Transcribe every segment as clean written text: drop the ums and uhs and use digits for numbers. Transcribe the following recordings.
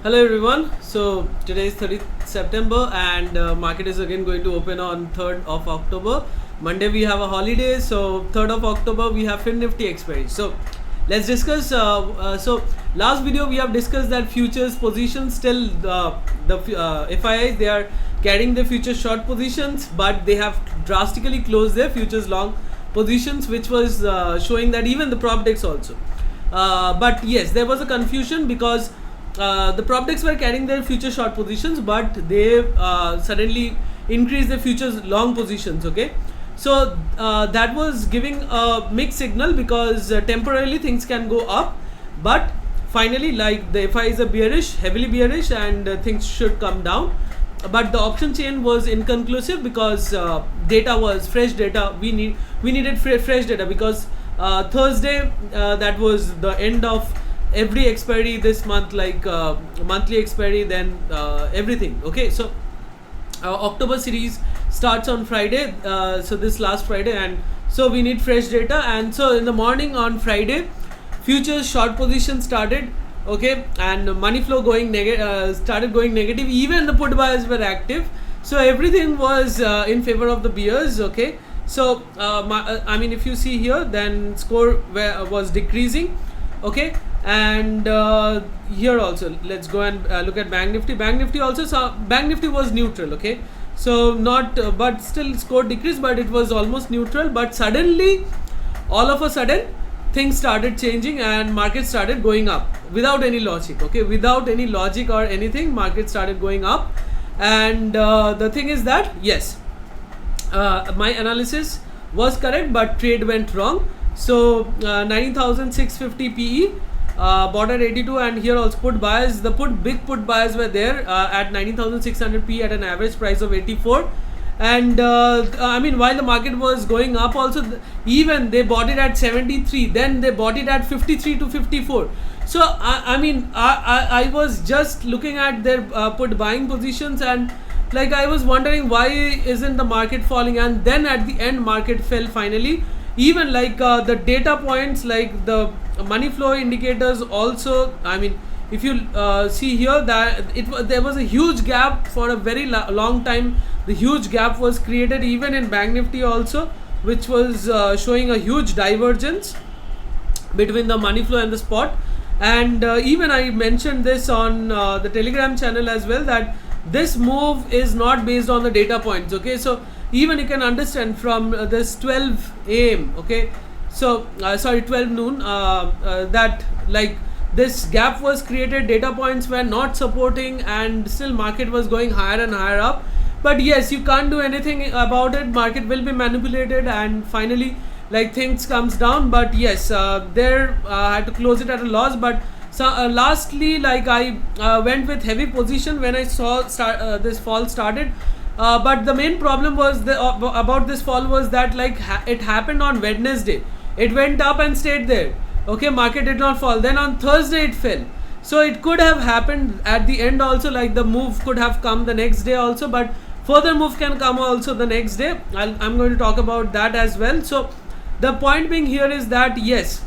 Hello everyone. So today is 30th September and market is again going to open on 3rd of October. Monday we have a holiday, so 3rd of October we have Nifty expiry. So let's discuss. So last video we have discussed that futures positions still the FIIs, they are carrying the futures short positions, but they have drastically closed their futures long positions, which was showing that even the prop decks also. But yes, there was a confusion because the prop decks were carrying their future short positions, but they suddenly increased the futures long positions. Okay, so that was giving a mixed signal because temporarily things can go up, but finally, like, the FI is a bearish, heavily bearish, and things should come down. But the option chain was inconclusive because data was fresh data. We needed fresh data because Thursday, that was the end of every expiry this month, like monthly expiry, then everything. Okay, so October series starts on Friday, so this last Friday, and so we need fresh data. And so in the morning on Friday, futures short position started. Okay, and money flow going started going negative. Even the put buyers were active, so everything was in favor of the bears. Okay, so I mean, if you see here, then score was decreasing. Okay, and here also let's go and look at BankNifty also saw BankNifty was neutral. Okay, so not but still score decreased, but it was almost neutral. But suddenly, all of a sudden, things started changing and market started going up without any logic. Okay, without any logic or anything, market started going up. And the thing is that yes, my analysis was correct, but trade went wrong. So 19,650 PE, bought at 82, and here also put buyers, big put buyers were there at 19,600 PE at an average price of 84. And I mean, while the market was going up also, even they bought it at 73, then they bought it at 53 to 54. So I mean, I was just looking at their put buying positions, and like I was wondering why isn't the market falling, and then at the end market fell finally. Even like the data points, like the money flow indicators also, I mean, if you see here that there was a huge gap for a very long time. The huge gap was created even in BankNifty also, which was showing a huge divergence between the money flow and the spot. And even I mentioned this on the Telegram channel as well, that this move is not based on the data points. Okay, so even you can understand from this 12 AM, okay, so sorry, 12 noon, that like this gap was created, data points were not supporting, and still market was going higher and higher up. But yes, you can't do anything about it, market will be manipulated, and finally like things comes down. But yes, there I had to close it at a loss. But so lastly, like I went with heavy position when I saw this fall started. But the main problem was about this fall was that, like, it happened on Wednesday. It went up and stayed there. Okay, market did not fall. Then on Thursday it fell. So it could have happened at the end also, like the move could have come the next day also, but further move can come also the next day. I'm going to talk about that as well. So the point being here is that yes,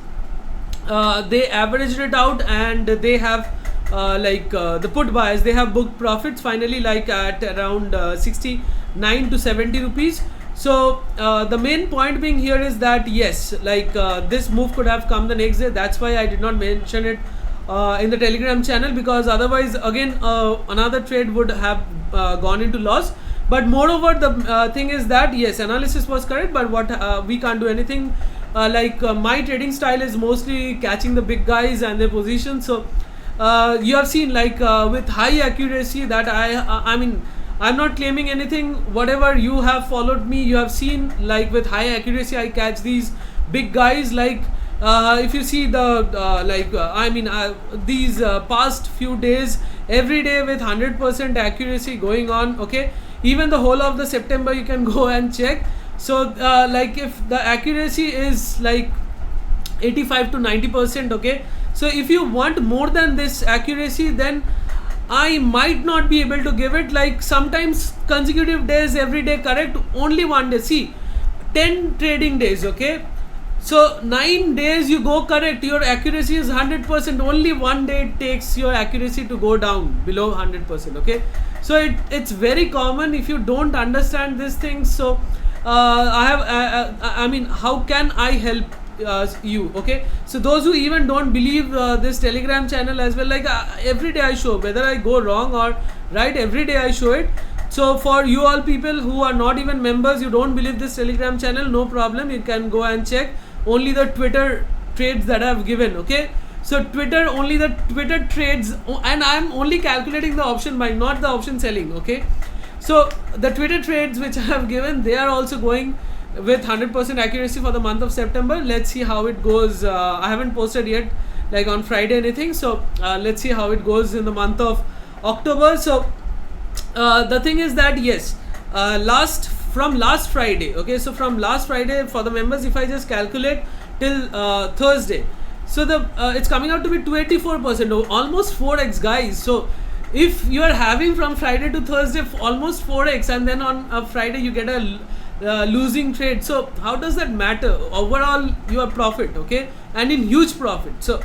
they averaged it out, and they have the put buyers, they have booked profits finally, like at around 69 to 70 rupees. So the main point being here is that yes, like this move could have come the next day. That's why I did not mention it in the Telegram channel, because otherwise again another trade would have gone into loss. But moreover, the thing is that yes, analysis was correct, but what we can't do anything. My trading style is mostly catching the big guys and their positions. So you have seen, like with high accuracy, that I mean, I'm not claiming anything. Whatever you have followed me, you have seen, like with high accuracy I catch these big guys. Like if you see the these past few days, every day with 100% accuracy going on. Okay, even the whole of the September you can go and check. So like if the accuracy is like 85 to 90%, okay, so if you want more than this accuracy, then I might not be able to give it. Like sometimes consecutive days, every day correct, only one day. See, 10 trading days, okay, So 9 days you go correct, your accuracy is 100%. Only 1 day it takes your accuracy to go down below 100%. Okay, so it's very common if you don't understand these things. So I mean, how can I help you? Okay, so those who even don't believe this Telegram channel as well, like every day I show whether I go wrong or right, every day I show it. So for you all people who are not even members, you don't believe this Telegram channel, no problem, you can go and check only the Twitter trades that I have given. Okay, so Twitter, only the Twitter trades, and I'm only calculating the option buying, not the option selling. Okay, so the Twitter trades which I have given, they are also going with 100% accuracy for the month of September. Let's see how it goes. I haven't posted yet, like on Friday anything, so let's see how it goes in the month of October. So the thing is that yes, from last Friday, okay, so from last Friday for the members, if I just calculate till Thursday, so the it's coming out to be 284%, almost 4x, guys. So if you are having from Friday to Thursday almost 4x, and then on a Friday you get a losing trade, so how does that matter? Overall you are profit, okay, and in huge profit. So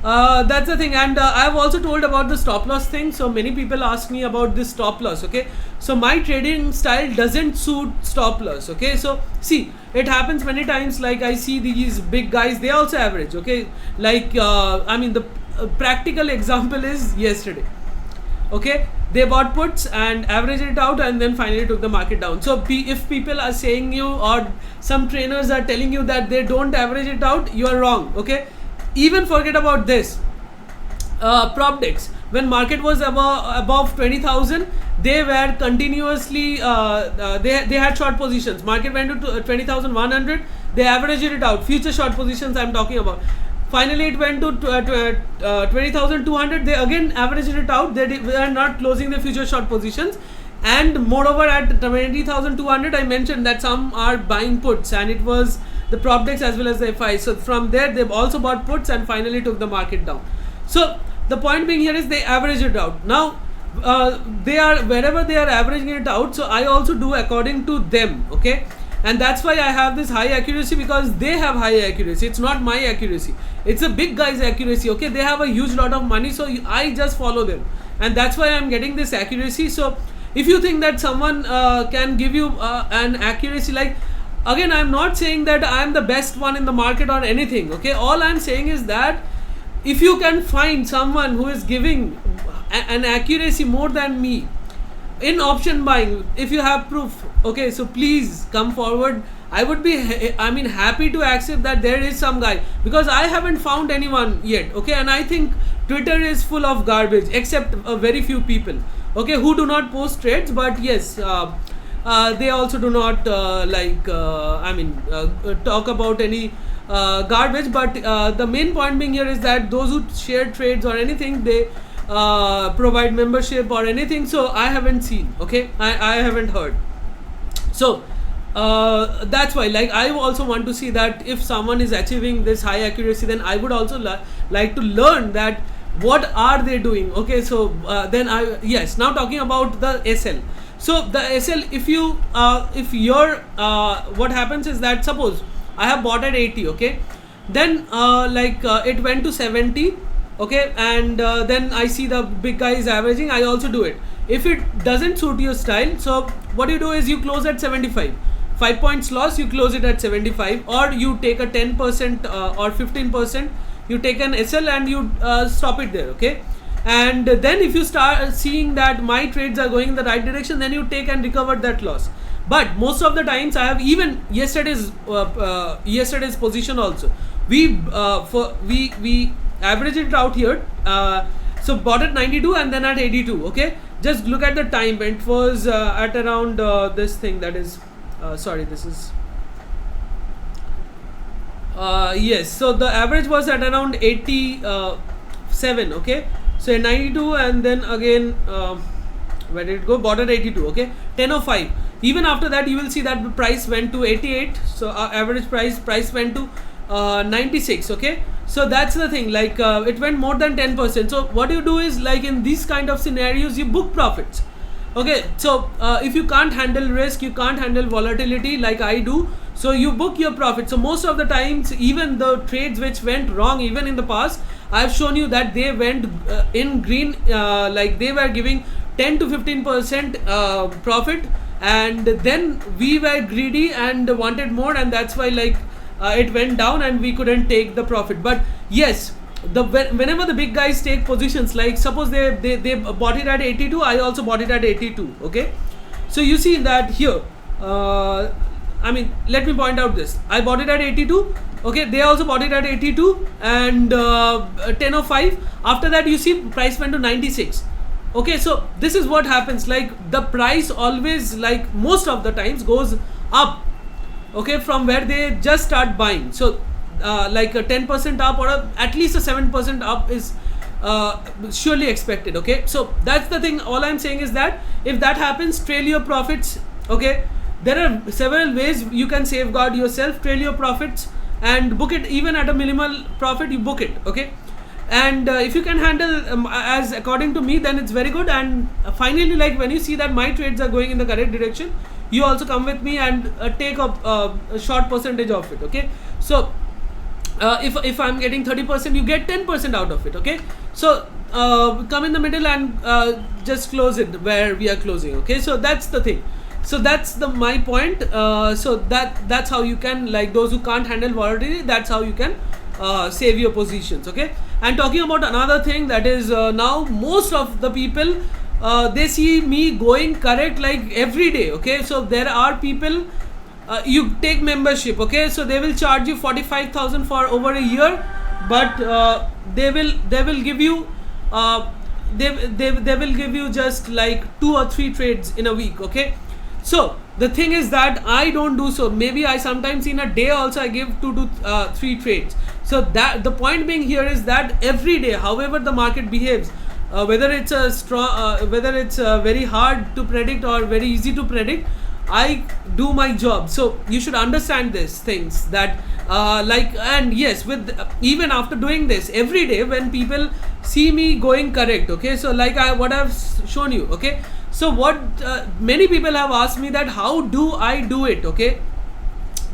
that's the thing. And I have also told about the stop loss thing. So many people ask me about this stop loss. Okay, so my trading style doesn't suit stop loss. Okay, so see, it happens many times, like I see these big guys, they also average. Okay, like I mean, the practical example is yesterday. Okay, they bought puts and averaged it out, and then finally took the market down. So if people are saying you, or some trainers are telling you that they don't average it out, you are wrong. Okay, even forget about this. Prop decks, when market was above 20,000, they were continuously they had short positions. Market went to 20,100, they averaged it out. Future short positions I'm talking about. Finally it went to 20,200, they again averaged it out. They were not closing the future short positions. And moreover, at 20,200, I mentioned that some are buying puts, and it was the prop decks as well as the FI. So from there they've also bought puts and finally took the market down. So the point being here is they average it out. Now they are, wherever they are averaging it out, so I also do according to them. Okay, and that's why I have this high accuracy, because they have high accuracy. It's not my accuracy, it's a big guy's accuracy. Okay, they have a huge lot of money, so I just follow them, and that's why I'm getting this accuracy. So if you think that someone can give you an accuracy, like, again, I'm not saying that I'm the best one in the market or anything. Okay, all I'm saying is that if you can find someone who is giving an accuracy more than me in option buying, if you have proof, okay, so please come forward. I would be happy to accept that there is some guy, because I haven't found anyone yet. Okay, and I think Twitter is full of garbage, except very few people, okay, who do not post trades. But yes, they also do not talk about any garbage. But the main point being here is that those who share trades or anything, they provide membership or anything. So I haven't seen, okay, I haven't heard. So that's why, like, I also want to see that if someone is achieving this high accuracy, then I would also like to learn that what are they doing. Okay, so then yes, now talking about the SL. So the SL, if your what happens is that, suppose I have bought at 80, okay, then it went to 70, okay, and then I see the big guy is averaging, I also do it. If it doesn't suit your style, so what you do is you close at 75, 5 points loss, you close it at 75, or you take a 10% or 15%, you take an SL and you stop it there. Okay, and then if you start seeing that my trades are going in the right direction, then you take and recover that loss. But most of the times, I have even yesterday's position also, we average it out here. So bought at 92 and then at 82. Okay, just look at the time. It was at around this thing, that is this is yes, so the average was at around 87. Okay, so 92, and then again where did it go? Bought at 82. Okay, 10:05. Even after that, you will see that the price went to 88. So our average price went to 96. Okay, so that's the thing, like it went more than 10%. So what you do is, like, in these kind of scenarios, you book profits. Okay, so if you can't handle risk, you can't handle volatility like I do, so you book your profit. So most of the times, even the trades which went wrong, even in the past, I've shown you that they went in green, like they were giving 10 to 15% profit, and then we were greedy and wanted more, and that's why like it went down and we couldn't take the profit. But yes, whenever the big guys take positions, like suppose they bought it at 82, I also bought it at 82. Okay, so you see that here, I mean, let me point out this. I bought it at 82. Okay, they also bought it at 82 and 10:05. After that, you see price went to 96. Okay, so this is what happens. Like the price always, like most of the times, goes up. Okay, from where they just start buying. So like a 10% up or at least a 7% up is surely expected. Okay, so that's the thing. All I'm saying is that if that happens, trail your profits. Okay, there are several ways you can safeguard yourself. Trail your profits and book it. Even at a minimal profit, you book it. Okay, and if you can handle as according to me, then it's very good. And finally, like when you see that my trades are going in the correct direction, you also come with me and take a short percentage of it. Okay, so if I'm getting 30%, you get 10% out of it. Okay, so come in the middle and just close it where we are closing. Okay, so that's the thing. So that's my point. So that's how you can, like those who can't handle volatility, that's how you can save your positions. Okay, and talking about another thing, that is now most of the people they see me going correct like every day. Okay, so there are people, you take membership. Okay, so they will charge you 45,000 for over a year, but they will give you they will give you just like 2 or 3 trades in a week. Okay, so the thing is that I don't do so. Maybe I sometimes in a day also I give 2 to 3 trades. So that the point being here is that every day, however the market behaves, whether it's a strong, whether it's very hard to predict or very easy to predict, I do my job. So you should understand these things, that like, and yes, with even after doing this every day, when people see me going correct, okay, so like what I've shown you. Okay, so what many people have asked me, that how do I do it? Okay,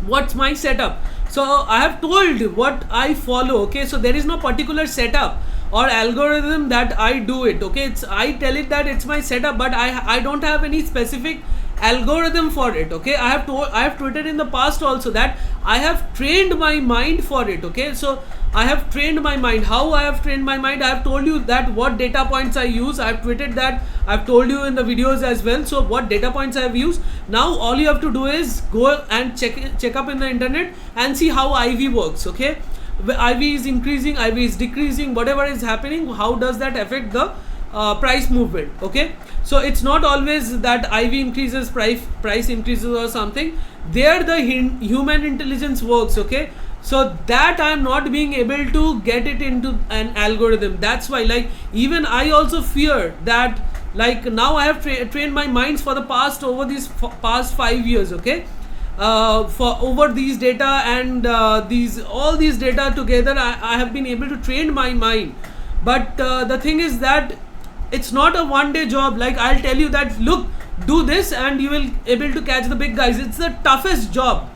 what's my setup? So I have told what I follow. Okay, so there is no particular setup or algorithm that I do it. Okay, it's, I tell it that it's my setup, but I don't have any specific algorithm for it. Okay, I have tweeted in the past also that I have trained my mind for it. Okay, so I have trained my mind. How I have trained my mind, I have told you that what data points I use. I have tweeted that, I've told you in the videos as well. So what data points I have used. Now all you have to do is go and check up in the internet and see how IV works. Okay, IV is increasing, IV is decreasing, whatever is happening, how does that affect the price movement? Okay, so it's not always that IV increases, price increases or something. There the human intelligence works. Okay, so that I am not being able to get it into an algorithm. That's why, like, even I also fear that, like, now I have trained my minds for the past, over these past 5 years. Okay, for over these data and all these data together, I have been able to train my mind. But the thing is that it's not a one-day job. Like, I'll tell you that, look, do this and you will able to catch the big guys. It's the toughest job,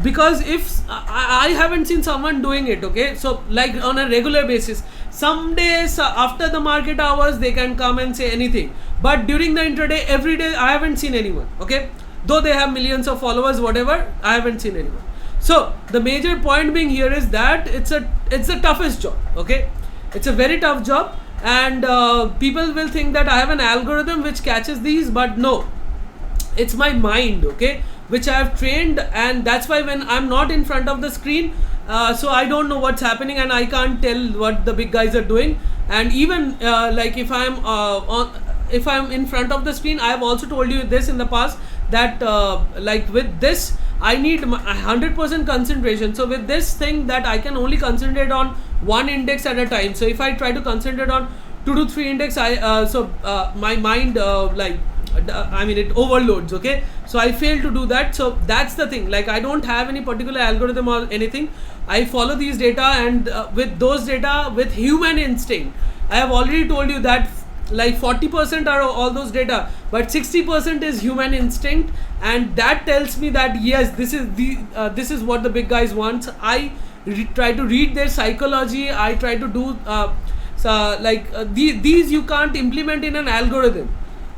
because if I haven't seen someone doing it. Okay, so like on a regular basis, some days after the market hours they can come and say anything, but during the intraday, every day, I haven't seen anyone. Okay, though they have millions of followers, whatever, I haven't seen anyone. So the major point being here is that it's the toughest job. Okay, it's a very tough job, and people will think that I have an algorithm which catches these, but no, it's my mind. Okay, which I have trained, and that's why when I'm not in front of the screen, so I don't know what's happening and I can't tell what the big guys are doing. And even like if I'm in front of the screen, I have also told you this in the past, that like with this I need 100% concentration. So with this thing, that I can only concentrate on one index at a time. So if I try to concentrate on 2 to 3 index, my mind it overloads. Okay, so I fail to do that. So that's the thing. Like, I don't have any particular algorithm or anything. I follow these data, and with those data, with human instinct, I have already told you that like 40% are all those data, but 60% is human instinct, and that tells me that yes, this is what the big guys want. I try to read their psychology. I try to do these you can't implement in an algorithm.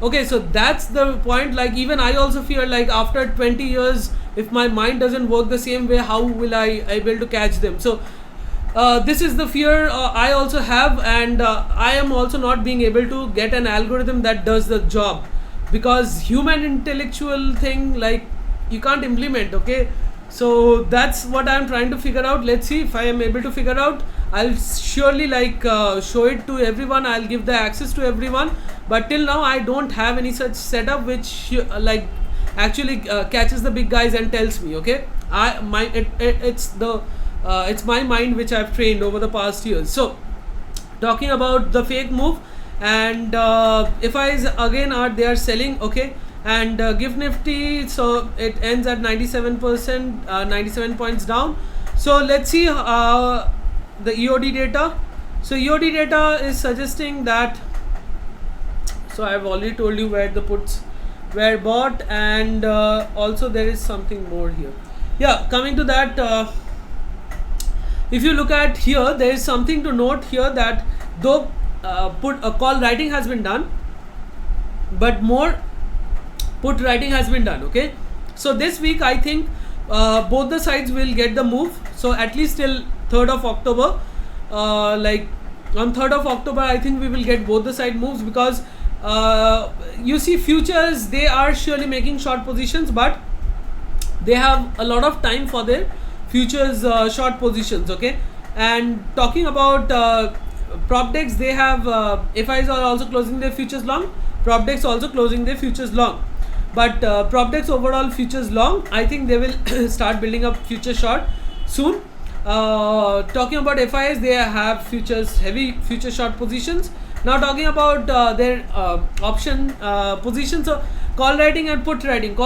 Okay, so that's the point. Like even I also fear, like after 20 years, if my mind doesn't work the same way, how will I able to catch them? So this is the fear I also have, and I am also not being able to get an algorithm that does the job, because human intellectual thing, like you can't implement. Okay, so that's what I'm trying to figure out. Let's see if I am able to figure out. I'll surely like show it to everyone. I'll give the access to everyone, but till now I don't have any such setup which like actually catches the big guys and tells me. Okay, it's my mind which I've trained over the past years. So talking about the fake move, and FIs again they are selling. Okay, and gift nifty, so it ends at 97%, 97 points down. So let's see the EOD data. So EOD data is suggesting that, so I've already told you where the puts were bought, and also there is something more here. Yeah, coming to that, if you look at here, there is something to note here, that though put a call writing has been done, but more put writing has been done. Okay, so this week I think both the sides will get the move. So at least till 3rd of October, like on 3rd of October, I think we will get both the side moves, because you see futures, they are surely making short positions, but they have a lot of time for their futures short positions. Okay, and talking about prop decks, they have FIs are also closing their futures long, prop decks also closing their futures long, but prop decks overall futures long, I think they will start building up future short soon. Talking about FIs, they have futures heavy future short positions. Now talking about their option positions, so call writing and put writing,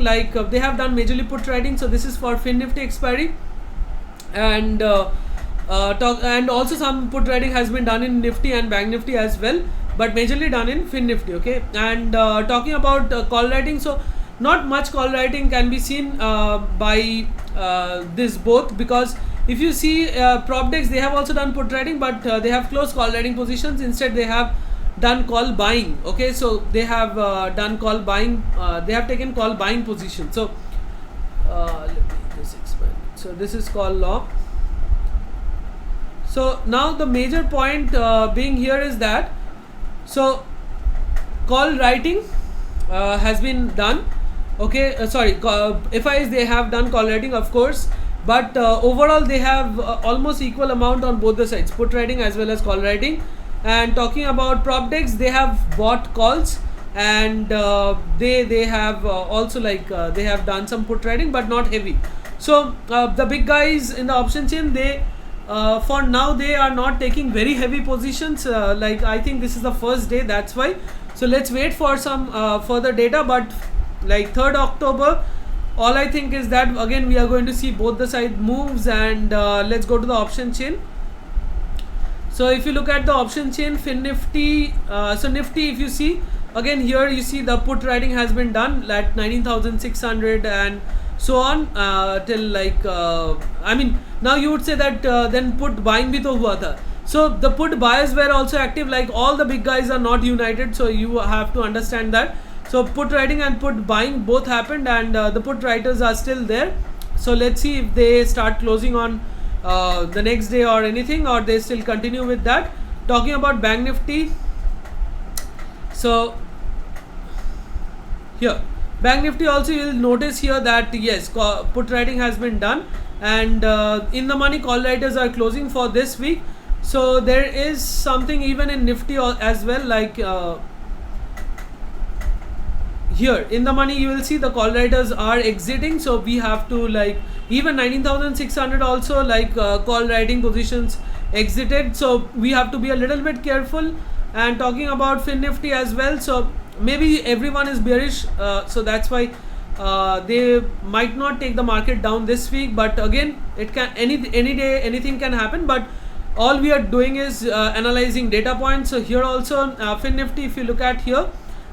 like they have done majorly put writing. So this is for fin nifty expiry, and and also some put writing has been done in nifty and bank nifty as well, but majorly done in fin nifty. Okay, and talking about call writing, so not much call writing can be seen by this both, because if you see prop decks, they have also done put writing, but they have closed call writing positions. Instead they have done call buying. Okay, so they have done call buying, they have taken call buying position. So let me just expand. So this is call law. So now the major point being here is that, so call writing has been done. Okay, FIs, they have done call writing, of course, but overall they have almost equal amount on both the sides, put writing as well as call writing. And talking about prop decks, they have bought calls, and they have also like they have done some put writing, but not heavy. So the big guys in the option chain, they for now they are not taking very heavy positions. Like I think this is the first day, that's why. So let's wait for some further data, but like 3rd October, all I think is that again we are going to see both the side moves. And let's go to the option chain. So if you look at the option chain, fin nifty, so nifty, if you see again here, you see the put writing has been done at 19,600 and so on till like I mean, now you would say that then put buying bhi to hua tha. So the put buyers were also active, like all the big guys are not united, so you have to understand that. So put writing and put buying both happened, and the put writers are still there. So let's see if they start closing on the next day or anything, or they still continue with that. Talking about bank nifty, so here bank nifty also, you will notice here that yes, put writing has been done, and in the money call writers are closing for this week. So there is something even in nifty as well, like here in the money you will see the call writers are exiting. So we have to like even 19,600 also like call writing positions exited, so we have to be a little bit careful. And talking about fin nifty as well, so maybe everyone is bearish, so that's why they might not take the market down this week, but again it can any day anything can happen. But all we are doing is analyzing data points. So here also FinNifty, if you look at here,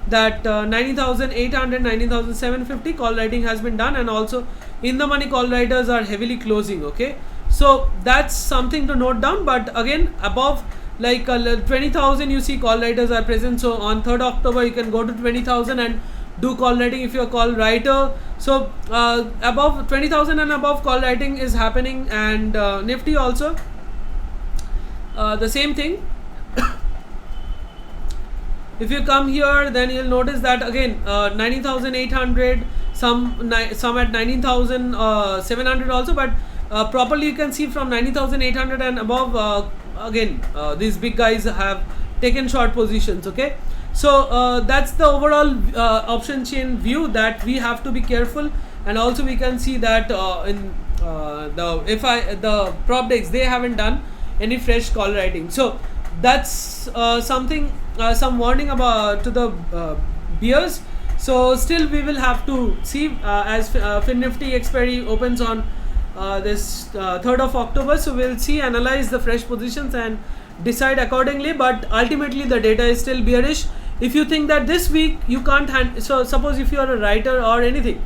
that 19,800, 19,750 call writing has been done, and also in the money call writers are heavily closing. Okay, so that's something to note down. But again, above like 20,000 you see call writers are present. So on 3rd October you can go to 20,000 and do call writing if you're a call writer. So above 20,000 and above call writing is happening. And Nifty also the same thing. If you come here, then you'll notice that again 19,800, some at 19,700 also, but properly you can see from 19,800 and above, again these big guys have taken short positions. Okay, so that's the overall option chain view that we have to be careful. And also we can see that in the prop decks, they haven't done any fresh call writing. So that's something, some warning about to the bears. So still we will have to see as FinNifty expiry opens on this 3rd of October. So we'll see, analyze the fresh positions and decide accordingly. But ultimately the data is still bearish. If you think that this week you can't so suppose if you are a writer or anything,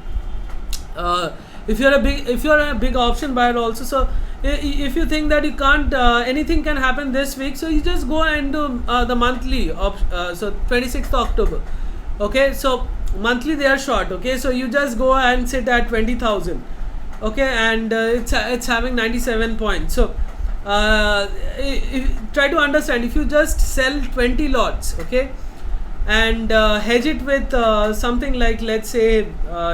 if you're a big option buyer also, so if you think that you can't anything can happen this week, so you just go and do the monthly so 26th October. Okay, so monthly they are short. Okay, so you just go and sit at 20,000. Okay, and it's having 97 points. So try to understand, if you just sell 20 lots, okay, and hedge it with something like, let's say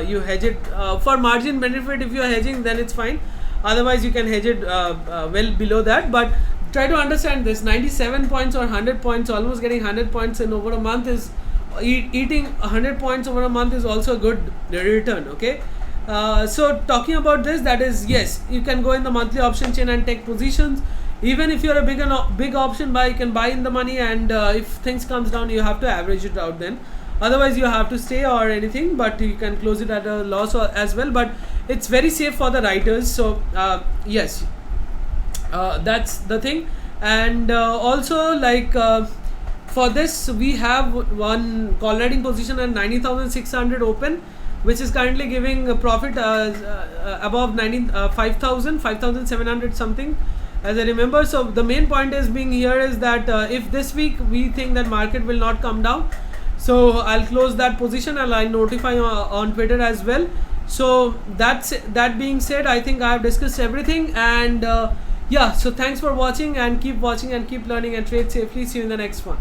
you hedge it for margin benefit. If you are hedging, then it's fine. Otherwise you can hedge it well below that. But try to understand this, 97 points or 100 points, almost getting 100 points in over a month is eating 100 points over a month is also a good return. Okay, so talking about this, that is, yes, you can go in the monthly option chain and take positions. Even if you're a big option buy, you can buy in the money, and if things comes down, you have to average it out then. Otherwise you have to stay or anything, but you can close it at a loss as well. But it's very safe for the writers. So yes, that's the thing. And also like for this, we have one call writing position at 90,600 open, which is currently giving a profit above 5,700 something, as I remember. So the main point is being here is that if this week we think that market will not come down, so I'll close that position and I'll notify on Twitter as well. So that being said, I think I have discussed everything. And yeah, so thanks for watching, and keep watching and keep learning and trade safely. See you in the next one.